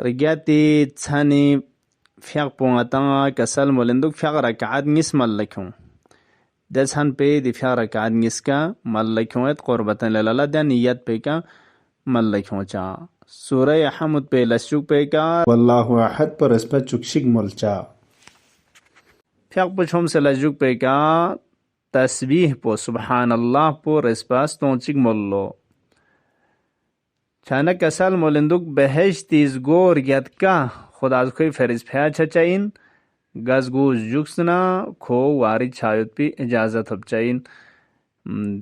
رجعتي تساني فيق بونغتانا كسل مولندوك فيق ركعات نس ملكون دسان بي دي فيق ركعات نسكا ملكون قربة للالا دي نيات بيكا ملكون چا سورة حمد بي لسوك بيكا والله احد پر اسپا چکشک ملچا فيق بچوم سے لجوک بيكا تسبیح پو سبحان الله پو رسپاس تونچک مولو چانه کسل مولندوک بهشتیز گور یدکا خدا از کوی فریز پیا چچاین گزگوز جوکسنا کو واری چایوت پی اجازت هب چاین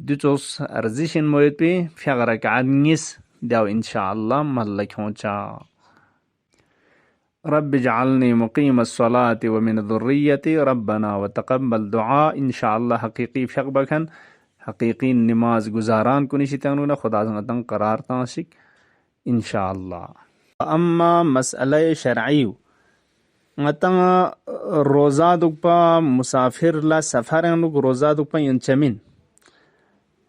دیتوس ارزشین موید پی فیغرک عدنیس داو انشاءالله ملک هونچا رب اجعلني مقيم الصلاة ومن ذريتي ربنا وتقبل دعاء انشاءالله حقیقی فیغ بکن حقیقی نماز گزاران کنیشی تنونا خدا زنگتن قرار تانشک انشاءالله. اما مسئله شرعی ngata roza dukpa musafir la safar nuk roza dukpa yanchamin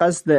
qasd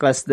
qasd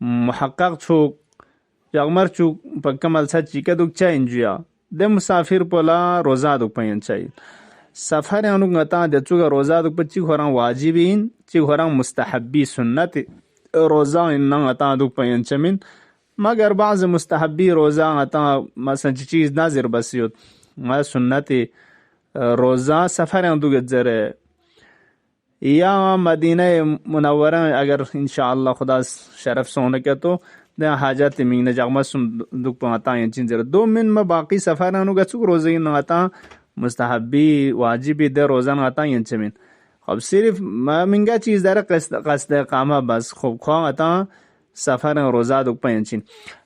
محقق چوک جغمر چوک پکا ملسا چیکا دوک چا انجویا ده مسافر پولا روزا دوک پین چایی سفر انوک نتا ده چوکا روزا دوک پا چی خوران واجبین چی خوران مستحبی سنت روزا اننا نتا دوک پین چمین مگر بعض مستحبی روزا نتا مثلا چی چیز نازر بسیود ما سنت روزا سفر اندوک جره یا مدینه منوره اگر انشاءالله خدا شرف سونه که تو ده حاجات مینه جامع سم دوک پاتا ینچین زر دو من ما باقی سفرانو گچو روزه ناتا مستحبی واجبی ده روزه ناتا ینچمین خب صرف ما منگا چیز داره قصد اقامه بس خب خواه اتا سفر روزه دوک پا ینچین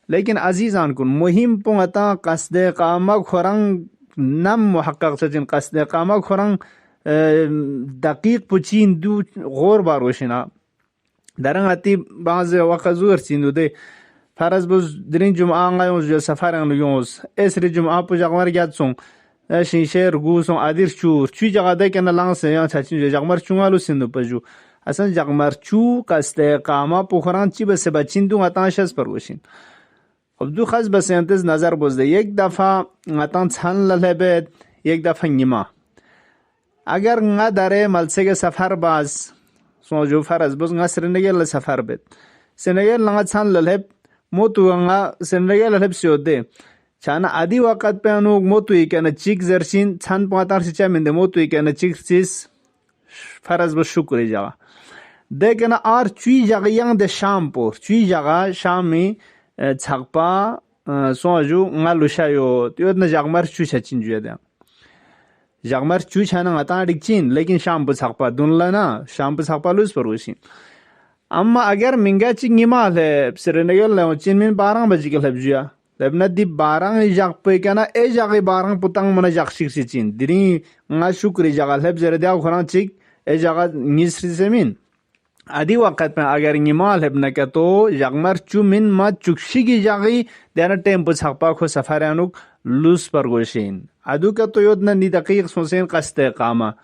لیکن عزیزان کن مهم پو اتا قصد اقامه خوران نم محقق چچین قصد اقامه خوران دقیق پچین دو غور باروشنا درنگ اتی بعض وقت زور چیندو ده فرض بز درین جمعه آنگایوز جو سفر انگیوز اسری جمعه پو جغمر گاد سون شینشیر گوسون ادیر چور چوی جغه ده کنه لانس یا چاچین جو جغمر چونگالو سندو پجو اصلا جغمر چو قصد اقامه پو خوران چی بسه بچین دو غتانش از پروشین خب دو خاص بس انتز نظر بزده یک دفعه غتان چند للبید یک دفعه نیما اگر nga dare malsege safar baz soju faraz buz nga Senegal safar bet Senegal nga chan lalheb motu nga Senegal lalheb siode chana adi waqt pe anu motu ikana chik zershin chan patar sicha minde motu ikana chik sis faraz buz shukri jawa dekena ar chui jagiyang de sham por chui jaga shami chakpa soju nga lushayo tiod na jagmar chu chachin juya جغمر چو چانا غطان دکچین لیکن شام بسخپا دون لنا شام بسخپا loose پروشین اما اگر منگا چی نیمال ہے سرنگل لہو چین من 12 بجی کل حبجویا لبنا دی 12 جاق پی کنا ای جاقی 12 پتنگ منا جاق شک سی چین دیرین nga شکری جاقل حب زردیا خوران چیک ای جاقا نیسری زمین ادی وقت میں اگر نیمال حب نکا تو جغمر چو من ما چکشی جاقی دینا ٹیم بسخپا خو سفرانوک لوز پرگوشین ادو که تو یودنا نی دقیق سوسین قصد اقامه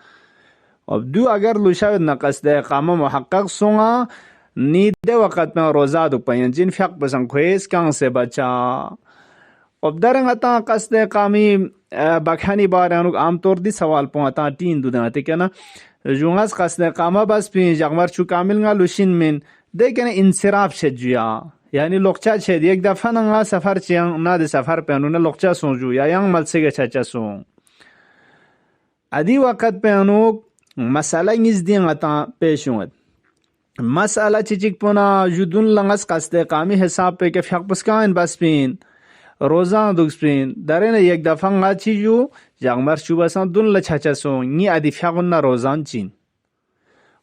اب دو اگر لوشاید نا قصد اقامه محقق سونگا نی ده وقت میں روزا دو پینجین فیق بسن خویس کان سے بچا اب درنگ اتا قصد اقامی بکھانی بارانوک عام طور دی سوال پو اتا تین دو دناتی کنا جونگاز قصد اقامه بس پین جغمر چو کامل nga لوشین من ده کنا انصراف شد جویا یعنی لوقچا چه یک دفعه نگاه سفر چیان ناد سفر پیانونه لوقچا سونجو یا یان ملسه چاچا سون ادی وقت پیانو مسئله نیز دین اتا پیشوند مسئله چیچک پونا جدون لنگس قصد اقامی حساب پی که فیق بسکاین بس پین روزان دوکس پین درین یک دفعه نگاه چی جو جغمر چو بسان دون لچاچا سون نی ادی فیقون نا روزان چین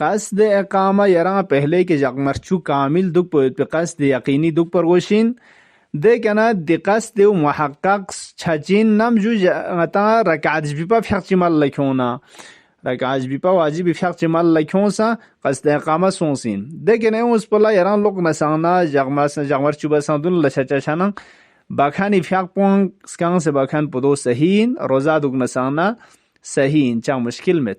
قصد اقامه یرا پہلے کے جغمر چو کامل دک پویت پہ قصد یقینی دک پر گوشین ده كنا دي قصد ومحقق چچين نم جو غتا ركعت بيبا فيق مال لكونا ركعت بيبا واجب فيق مال لكونسا قصد اقامه سونسين ده كنا اس بلا يران لوك مسانا جغمر چوبا سندون لچچشان باخاني فيق پون سكان سے باخان پدو صحيح روزا دوگ مسانا صحيح چا مشکل مت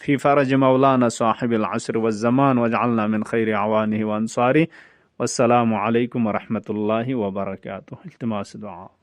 في فرج مولانا صاحب العصر والزمان واجعلنا من خير عوانه وأنصاره والسلام عليكم ورحمة الله وبركاته. التماس دعاء.